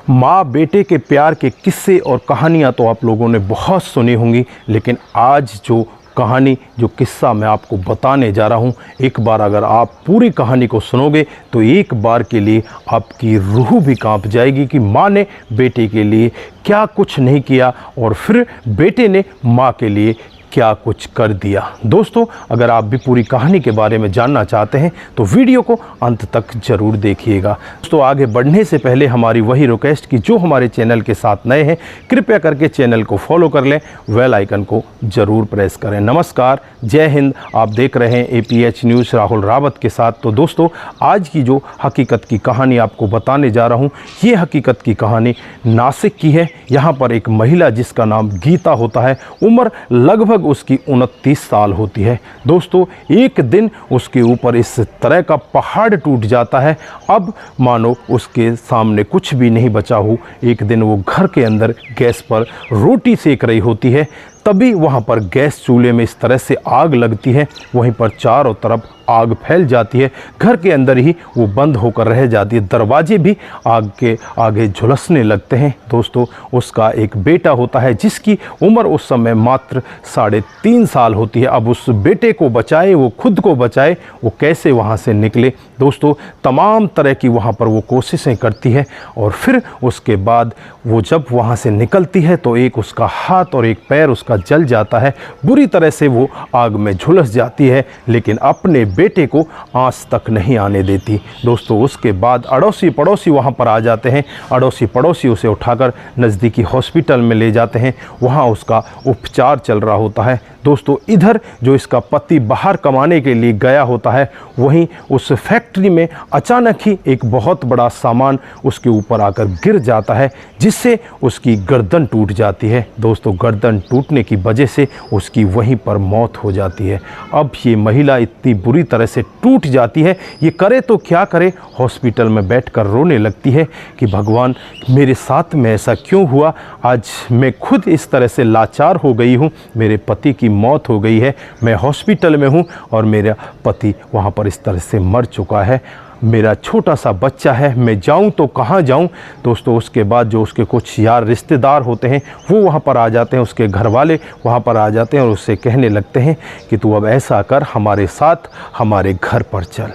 माँ बेटे के प्यार के किस्से और कहानियाँ तो आप लोगों ने बहुत सुनी होंगी, लेकिन आज जो कहानी, जो किस्सा मैं आपको बताने जा रहा हूँ, एक बार अगर आप पूरी कहानी को सुनोगे तो एक बार के लिए आपकी रूह भी कांप जाएगी कि माँ ने बेटे के लिए क्या कुछ नहीं किया और फिर बेटे ने माँ के लिए क्या कुछ कर दिया। दोस्तों, अगर आप भी पूरी कहानी के बारे में जानना चाहते हैं तो वीडियो को अंत तक ज़रूर देखिएगा। दोस्तों, आगे बढ़ने से पहले हमारी वही रिक्वेस्ट कि जो हमारे चैनल के साथ नए हैं कृपया करके चैनल को फॉलो कर लें, बेल आइकन को ज़रूर प्रेस करें। नमस्कार, जय हिंद। आप देख रहे हैं APH न्यूज़ राहुल रावत के साथ। तो दोस्तों, आज की जो हकीकत की कहानी आपको बताने जा रहा हूँ, ये हकीकत की कहानी नासिक की है। यहाँ पर एक महिला जिसका नाम गीता होता है, उम्र लगभग उसकी 29 साल होती है। दोस्तों, एक दिन उसके ऊपर इस तरह का पहाड़ टूट जाता है, अब मानो उसके सामने कुछ भी नहीं बचा हो। एक दिन वो घर के अंदर गैस पर रोटी सेक रही होती है, तभी वहाँ पर गैस चूल्हे में इस तरह से आग लगती है, वहीं पर चारों तरफ आग फैल जाती है, घर के अंदर ही वो बंद होकर रह जाती है, दरवाजे भी आग के आगे झुलसने लगते हैं। दोस्तों, उसका एक बेटा होता है जिसकी उम्र उस समय मात्र 3.5 साल होती है। अब उस बेटे को बचाए, वो खुद को बचाए, वो कैसे वहाँ से निकले। दोस्तों, तमाम तरह की वहाँ पर वो कोशिशें करती है और फिर उसके बाद वो जब वहाँ से निकलती है तो एक उसका हाथ और एक पैर उसका जल जाता है, बुरी तरह से वो आग में झुलस जाती है, लेकिन अपने बेटे को आंच तक नहीं आने देती। दोस्तों, उसके बाद अड़ोसी पड़ोसी वहाँ पर आ जाते हैं। अड़ोसी पड़ोसी उसे उठाकर नज़दीकी हॉस्पिटल में ले जाते हैं, वहाँ उसका उपचार चल रहा होता है। दोस्तों, इधर जो इसका पति बाहर कमाने के लिए गया होता है, वहीं उस फैक्ट्री में अचानक ही एक बहुत बड़ा सामान उसके ऊपर आकर गिर जाता है, जिससे उसकी गर्दन टूट जाती है। दोस्तों, गर्दन टूटने की वजह से उसकी वहीं पर मौत हो जाती है। अब ये महिला इतनी बुरी तरह से टूट जाती है, ये करे तो क्या करे, हॉस्पिटल में बैठकर रोने लगती है कि भगवान, मेरे साथ में ऐसा क्यों हुआ, आज मैं खुद इस तरह से लाचार हो गई हूँ, मेरे पति की मौत हो गई है, मैं हॉस्पिटल में हूँ और मेरा पति वहाँ पर इस तरह से मर चुका है, मेरा छोटा सा बच्चा है, मैं जाऊं तो कहाँ जाऊं। दोस्तों, उसके बाद जो उसके कुछ यार रिश्तेदार होते हैं वो वहाँ पर आ जाते हैं, उसके घर वाले वहाँ पर आ जाते हैं और उससे कहने लगते हैं कि तू अब ऐसा कर, हमारे साथ हमारे घर पर चल।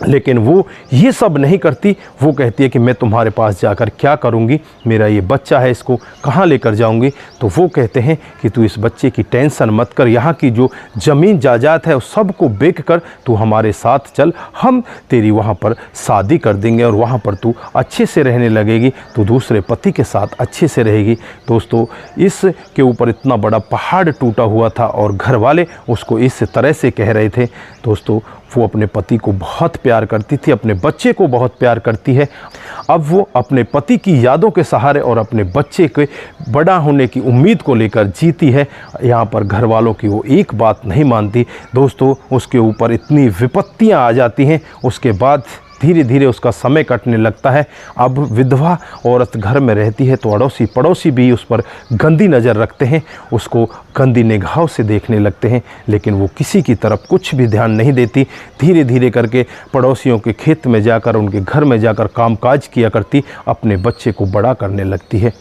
लेकिन वो ये सब नहीं करती, वो कहती है कि मैं तुम्हारे पास जाकर क्या करूँगी, मेरा ये बच्चा है, इसको कहाँ लेकर जाऊँगी। तो वो कहते हैं कि तू इस बच्चे की टेंशन मत कर, यहाँ की जो ज़मीन जायदाद है उस सब को बेच कर तू हमारे साथ चल, हम तेरी वहाँ पर शादी कर देंगे और वहाँ पर तू अच्छे से रहने लगेगी, तू दूसरे पति के साथ अच्छे से रहेगी। दोस्तों, इसके ऊपर इतना बड़ा पहाड़ टूटा हुआ था और घर वाले उसको इस तरह से कह रहे थे। दोस्तों, वो अपने पति को बहुत प्यार करती थी, अपने बच्चे को बहुत प्यार करती है। अब वो अपने पति की यादों के सहारे और अपने बच्चे के बड़ा होने की उम्मीद को लेकर जीती है। यहाँ पर घर वालों की वो एक बात नहीं मानती। दोस्तों, उसके ऊपर इतनी विपत्तियाँ आ जाती हैं, उसके बाद धीरे धीरे उसका समय कटने लगता है। अब विधवा औरत घर में रहती है तो अड़ोसी पड़ोसी भी उस पर गंदी नज़र रखते हैं, उसको गंदी निगाहों से देखने लगते हैं, लेकिन वो किसी की तरफ कुछ भी ध्यान नहीं देती। धीरे धीरे करके पड़ोसियों के खेत में जाकर, उनके घर में जाकर कामकाज किया करती, अपने बच्चे को बड़ा करने लगती है।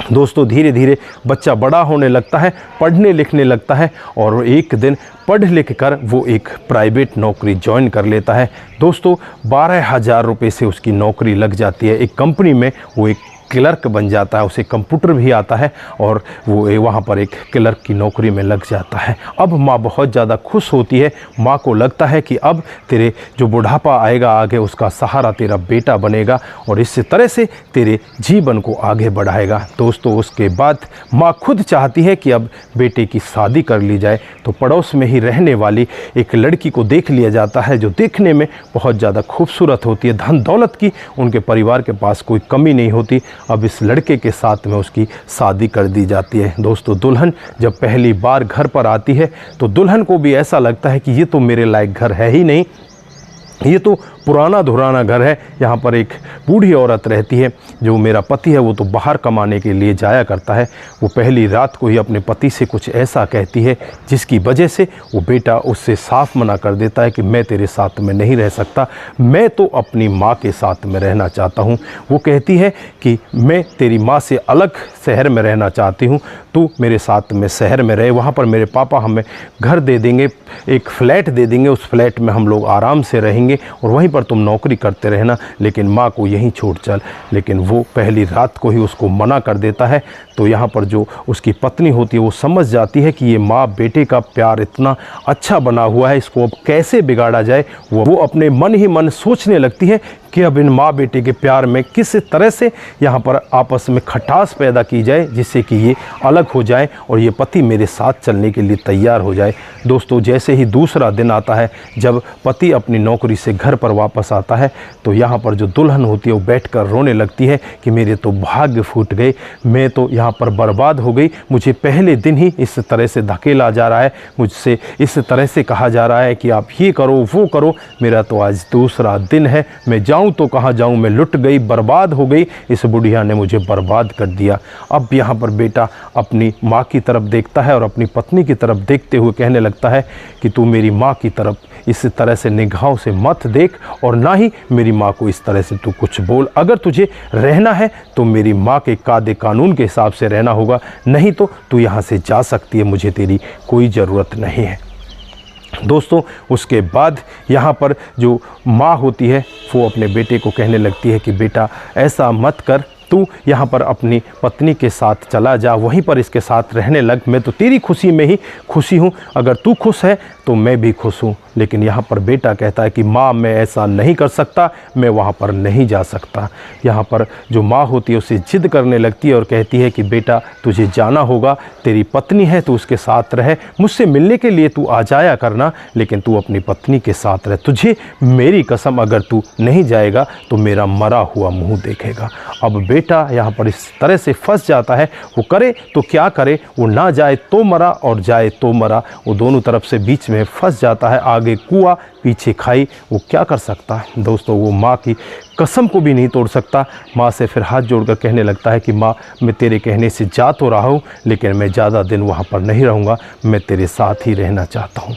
दोस्तों, धीरे धीरे बच्चा बड़ा होने लगता है, पढ़ने लिखने लगता है और एक दिन पढ़ लिख कर वो एक प्राइवेट नौकरी ज्वाइन कर लेता है। दोस्तों, 12,000 रुपये से उसकी नौकरी लग जाती है एक कंपनी में, वो एक क्लर्क बन जाता है, उसे कंप्यूटर भी आता है और वो वहाँ पर एक क्लर्क की नौकरी में लग जाता है। अब माँ बहुत ज़्यादा खुश होती है, माँ को लगता है कि अब तेरे जो बुढ़ापा आएगा आगे, उसका सहारा तेरा बेटा बनेगा और इस तरह से तेरे जीवन को आगे बढ़ाएगा। दोस्तों, उसके बाद माँ खुद चाहती है कि अब बेटे की शादी कर ली जाए, तो पड़ोस में ही रहने वाली एक लड़की को देख लिया जाता है जो देखने में बहुत ज़्यादा खूबसूरत होती है, धन दौलत की उनके परिवार के पास कोई कमी नहीं होती। अब इस लड़के के साथ में उसकी शादी कर दी जाती है। दोस्तों, दुल्हन जब पहली बार घर पर आती है तो दुल्हन को भी ऐसा लगता है कि ये तो मेरे लायक घर है ही नहीं, ये तो पुराना धुराना घर है। यहाँ पर एक बूढ़ी औरत रहती है। जो मेरा पति है वो तो बाहर कमाने के लिए जाया करता है। वो पहली रात को ही अपने पति से कुछ ऐसा कहती है जिसकी वजह से वो बेटा उससे साफ मना कर देता है कि मैं तेरे साथ में नहीं रह सकता, मैं तो अपनी माँ के साथ में रहना चाहता हूँ। वो कहती है कि मैं तेरी माँ से अलग शहर में रहना चाहती हूँ, तू मेरे साथ में शहर में रहे, वहाँ पर मेरे पापा हमें घर दे देंगे, एक फ़्लैट दे देंगे, उस फ्लैट में हम लोग आराम से रहेंगे और वहीं पर तुम नौकरी करते रहना, लेकिन माँ को यहीं छोड़ चल। लेकिन वो पहली रात को ही उसको मना कर देता है। तो यहाँ पर जो उसकी पत्नी होती है वो समझ जाती है कि ये माँ बेटे का प्यार इतना अच्छा बना हुआ है, इसको अब कैसे बिगाड़ा जाए। वो अपने मन ही मन सोचने लगती है कि अब इन माँ बेटे के प्यार में किस तरह से यहाँ पर आपस में खटास पैदा की जाए जिससे कि ये अलग हो जाए और ये पति मेरे साथ चलने के लिए तैयार हो जाए। दोस्तों, जैसे ही दूसरा दिन आता है जब पति अपनी नौकरी से घर पर वापस आता है तो यहाँ पर जो दुल्हन होती है वो बैठकर रोने लगती है कि मेरे तो भाग्य फूट गए, मैं तो यहाँ पर बर्बाद हो गई, मुझे पहले दिन ही इस तरह से धकेला जा रहा है, मुझसे इस तरह से कहा जा रहा है कि आप ये करो वो करो, मेरा तो आज दूसरा दिन है, मैं जाऊँ तो कहाँ जाऊँ, मैं लुट गई, बर्बाद हो गई, इस बुढ़िया ने मुझे बर्बाद कर दिया। अब यहाँ पर बेटा अपनी माँ की तरफ देखता है और अपनी पत्नी की तरफ देखते हुए कहने लगता है कि तू मेरी माँ की तरफ इस तरह से निगाहों से मत देख और ना ही मेरी माँ को इस तरह से तू कुछ बोल। अगर तुझे रहना है तो मेरी माँ के कायदे कानून के हिसाब से रहना होगा, नहीं तो तू यहाँ से जा सकती है, मुझे तेरी कोई ज़रूरत नहीं है। दोस्तों, उसके बाद यहाँ पर जो माँ होती है वो अपने बेटे को कहने लगती है कि बेटा ऐसा मत कर, तू यहाँ पर अपनी पत्नी के साथ चला जा, वहीं पर इसके साथ रहने लग, मैं तो तेरी खुशी में ही खुशी हूँ, अगर तू खुश है तो मैं भी खुश हूँ। लेकिन यहाँ पर बेटा कहता है कि माँ मैं ऐसा नहीं कर सकता, मैं वहाँ पर नहीं जा सकता। यहाँ पर जो माँ होती है उसे जिद करने लगती है और कहती है कि बेटा तुझे जाना होगा, तेरी पत्नी है तू उसके साथ रहे, मुझसे मिलने के लिए तू आ जाया करना, लेकिन तू अपनी पत्नी के साथ रहे, तुझे मेरी कसम अगर तू नहीं जाएगा तो मेरा मरा हुआ मुँह देखेगा। अब बेटा यहाँ पर इस तरह से फंस जाता है, वो करे तो क्या करे, वो ना जाए तो मरा और जाए तो मरा, वो दोनों तरफ से बीच में फंस जाता है, आगे कुआं पीछे खाई, वो क्या कर सकता है। दोस्तों, वो माँ की कसम को भी नहीं तोड़ सकता। माँ से फिर हाथ जोड़कर कहने लगता है कि माँ मैं तेरे कहने से जा तो रहा हूँ, लेकिन मैं ज़्यादा दिन वहाँ पर नहीं रहूँगा, मैं तेरे साथ ही रहना चाहता हूँ।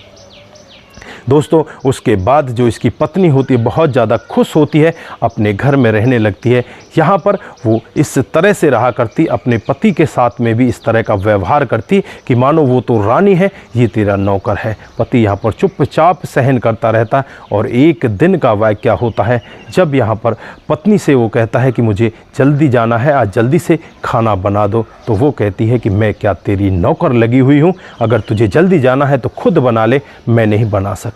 दोस्तों, उसके बाद जो इसकी पत्नी होती है बहुत ज़्यादा खुश होती है, अपने घर में रहने लगती है। यहाँ पर वो इस तरह से रहा करती, अपने पति के साथ में भी इस तरह का व्यवहार करती कि मानो वो तो रानी है, ये तेरा नौकर है। पति यहाँ पर चुपचाप सहन करता रहता है और एक दिन का वाक़या होता है जब यहाँ पर पत्नी से वो कहता है कि मुझे जल्दी जाना है, आज जल्दी से खाना बना दो। तो वो कहती है कि मैं क्या तेरी नौकर लगी हुई हूँ, अगर तुझे जल्दी जाना है तो खुद बना ले, मैं नहीं बना सकती।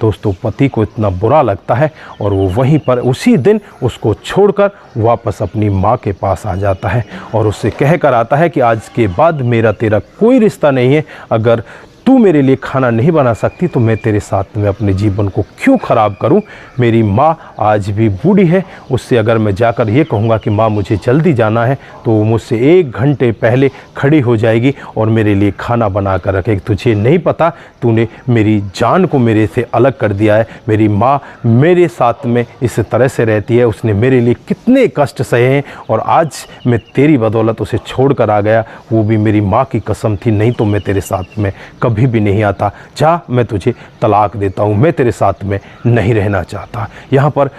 दोस्तों, पति को इतना बुरा लगता है और वो वहीं पर उसी दिन उसको छोड़कर वापस अपनी माँ के पास आ जाता है और उससे कह कर आता है कि आज के बाद मेरा तेरा कोई रिश्ता नहीं है, अगर तू मेरे लिए खाना नहीं बना सकती तो मैं तेरे साथ में अपने जीवन को क्यों ख़राब करूं। मेरी माँ आज भी बूढ़ी है, उससे अगर मैं जाकर ये कहूँगा कि माँ मुझे जल्दी जाना है तो वो मुझसे 1 घंटे पहले खड़ी हो जाएगी और मेरे लिए खाना बना कर रखेगी। तुझे नहीं पता, तूने मेरी जान को मेरे से अलग कर दिया है। मेरी माँ मेरे साथ में इस तरह से रहती है, उसने मेरे लिए कितने कष्ट सहे हैं और आज मैं तेरी बदौलत उसे छोड़ कर आ गया, वो भी मेरी माँ की कसम थी, नहीं तो मैं तेरे साथ में कभी भी नहीं आता। जा, मैं तुझे तलाक देता हूँ, मैं तेरे साथ में नहीं रहना चाहता। यहाँ पर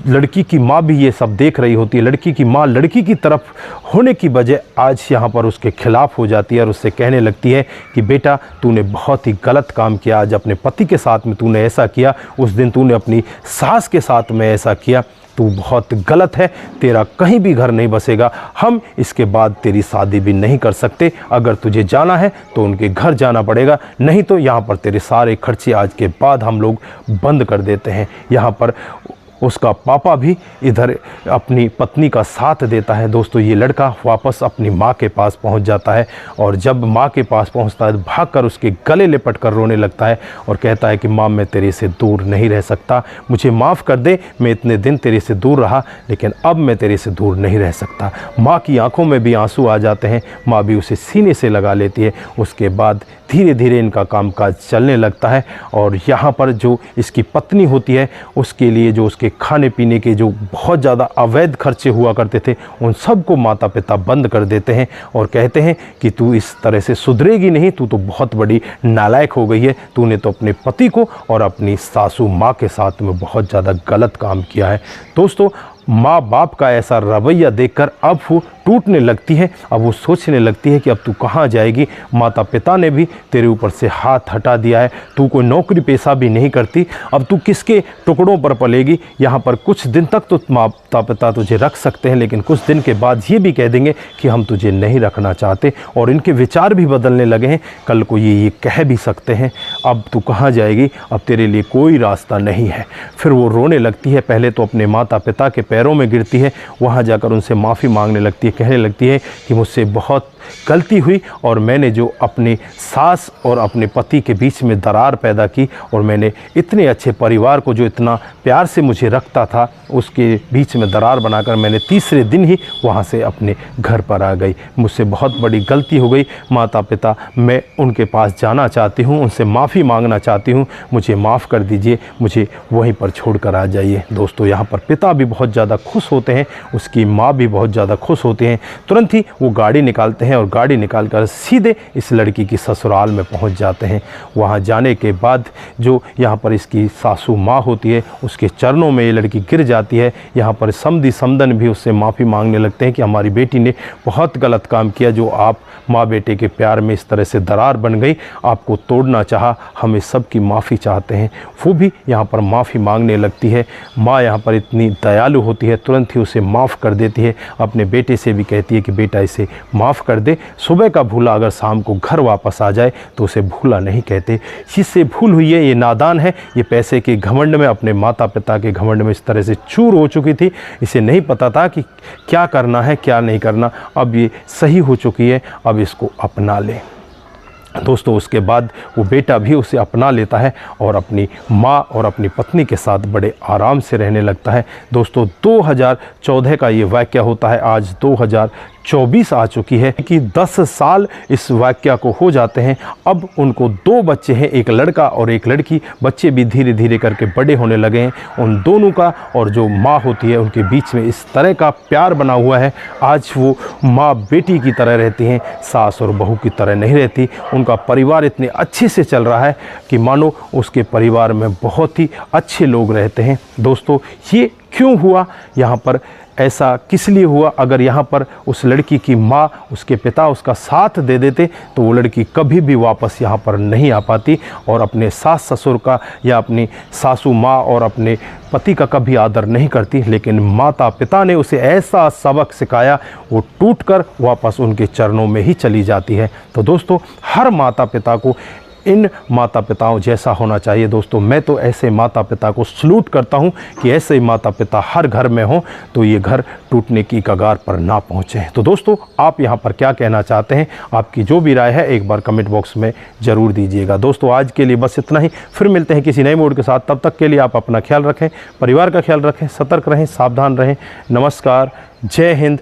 लड़की की माँ भी ये सब देख रही होती है। लड़की की माँ लड़की की तरफ होने की बजाय आज यहाँ पर उसके खिलाफ़ हो जाती है और उससे कहने लगती है कि बेटा तूने बहुत ही गलत काम किया, आज अपने पति के साथ में तूने ऐसा किया, उस दिन तूने अपनी सास के साथ में ऐसा किया, तू बहुत गलत है, तेरा कहीं भी घर नहीं बसेगा, हम इसके बाद तेरी शादी भी नहीं कर सकते। अगर तुझे जाना है तो उनके घर जाना पड़ेगा, नहीं तो यहाँ पर तेरे सारे खर्चे आज के बाद हम लोग बंद कर देते हैं। यहाँ पर उसका पापा भी इधर अपनी पत्नी का साथ देता है। दोस्तों, ये लड़का वापस अपनी माँ के पास पहुँच जाता है और जब माँ के पास पहुँचता है भागकर उसके गले लिपट कर रोने लगता है और कहता है कि माँ मैं तेरे से दूर नहीं रह सकता, मुझे माफ़ कर दे, मैं इतने दिन तेरे से दूर रहा लेकिन अब मैं तेरे से दूर नहीं रह सकता। माँ की आंखों में भी आंसू आ जाते हैं, माँ भी उसे सीने से लगा लेती है। उसके बाद धीरे धीरे इनका कामकाज चलने लगता है। और यहाँ पर जो इसकी पत्नी होती है उसके लिए जो उसके खाने पीने के जो बहुत ज़्यादा अवैध खर्चे हुआ करते थे उन सब को माता पिता बंद कर देते हैं और कहते हैं कि तू इस तरह से सुधरेगी नहीं, तू तो बहुत बड़ी नालायक हो गई है, तूने तो अपने पति को और अपनी सासू माँ के साथ में बहुत ज़्यादा गलत काम किया है। दोस्तों, माँ बाप का ऐसा रवैया देखकर अब वो टूटने लगती है। अब वो सोचने लगती है कि अब तू कहाँ जाएगी, माता पिता ने भी तेरे ऊपर से हाथ हटा दिया है, तू कोई नौकरी पेशा भी नहीं करती, अब तू किसके टुकड़ों पर पलेगी। यहाँ पर कुछ दिन तक तो माता पिता तुझे रख सकते हैं, लेकिन कुछ दिन के बाद ये भी कह देंगे कि हम तुझे नहीं रखना चाहते, और इनके विचार भी बदलने लगे हैं। कल को ये कह भी सकते हैं अब तू कहाँ जाएगी, अब तेरे लिए कोई रास्ता नहीं है। फिर वो रोने लगती है, पहले तो अपने माता पिता के पैरों में गिरती है, वहाँ जाकर उनसे माफ़ी मांगने लगती है, कहने लगती है कि मुझसे बहुत गलती हुई और मैंने जो अपनी सास और अपने पति के बीच में दरार पैदा की, और मैंने इतने अच्छे परिवार को जो इतना प्यार से मुझे रखता था उसके बीच में दरार बनाकर मैंने तीसरे दिन ही वहाँ से अपने घर पर आ गई। मुझसे बहुत बड़ी गलती हो गई माता पिता, मैं उनके पास जाना चाहती हूँ, उनसे माफ़ी मांगना चाहती हूँ, मुझे माफ़ कर दीजिए, मुझे वहीं पर छोड़ कर आ जाइए। दोस्तों, यहाँ पर पिता भी बहुत ज़्यादा खुश होते हैं, उसकी माँ भी बहुत ज़्यादा खुश होते हैं। तुरंत ही वो गाड़ी निकालते हैं और गाड़ी निकालकर सीधे इस लड़की की ससुराल में पहुंच जाते हैं। वहां जाने के बाद जो यहाँ पर इसकी सासू माँ होती है उसके चरणों में ये लड़की गिर जाती है। यहाँ पर समधी समदन भी उससे माफ़ी मांगने लगते हैं कि हमारी बेटी ने बहुत गलत काम किया, जो आप माँ बेटे के प्यार में इस तरह से दरार बन गई, आपको तोड़ना चाहा, हम इस सब की माफ़ी चाहते हैं। वो भी यहाँ पर माफ़ी मांगने लगती है। माँ यहाँ पर इतनी दयालु होती है, तुरंत ही उसे माफ़ कर देती है। अपने बेटे से भी कहती है कि बेटा इसे माफ़ कर दे, सुबह का भूला अगर शाम को घर वापस आ जाए तो उसे भूला नहीं कहते। जिससे भूल हुई है, ये नादान है, ये पैसे के घमंड में, अपने माता पिता के घमंड में इस तरह से चूर हो चुकी थी। इसे नहीं पता था कि क्या करना है क्या नहीं करना। अब ये सही हो चुकी है, अब इसको अपना ले। दोस्तों, उसके बाद वो बेटा भी उसे अपना लेता है और अपनी माँ और अपनी पत्नी के साथ बड़े आराम से रहने लगता है। दोस्तों, 2014 का ये वाक़या होता है, आज 2024 आ चुकी है कि 10 साल इस वाक़या को हो जाते हैं। अब उनको 2 बच्चे हैं, एक लड़का और एक लड़की। बच्चे भी धीरे धीरे करके बड़े होने लगे हैं। उन दोनों का और जो माँ होती है उनके बीच में इस तरह का प्यार बना हुआ है। आज वो माँ बेटी की तरह रहती हैं, सास और बहू की तरह नहीं रहती। उनका परिवार इतने अच्छे से चल रहा है कि मानो उसके परिवार में बहुत ही अच्छे लोग रहते हैं। दोस्तों, ये क्यों हुआ, यहाँ पर ऐसा किस लिए हुआ? अगर यहाँ पर उस लड़की की माँ, उसके पिता उसका साथ दे देते तो वो लड़की कभी भी वापस यहाँ पर नहीं आ पाती और अपने सास ससुर का या अपनी सासू माँ और अपने पति का कभी आदर नहीं करती। लेकिन माता पिता ने उसे ऐसा सबक सिखाया, वो टूटकर वापस उनके चरणों में ही चली जाती है। तो दोस्तों, हर माता पिता को इन माता पिताओं जैसा होना चाहिए। दोस्तों, मैं तो ऐसे माता पिता को सलूट करता हूं कि ऐसे ही माता पिता हर घर में हों तो ये घर टूटने की कगार पर ना पहुंचे। तो दोस्तों, आप यहां पर क्या कहना चाहते हैं? आपकी जो भी राय है एक बार कमेंट बॉक्स में ज़रूर दीजिएगा। दोस्तों, आज के लिए बस इतना ही, फिर मिलते हैं किसी नए मोड के साथ। तब तक के लिए आप अपना ख्याल रखें, परिवार का ख्याल रखें, सतर्क रहें, सावधान रहें। नमस्कार, जय हिंद,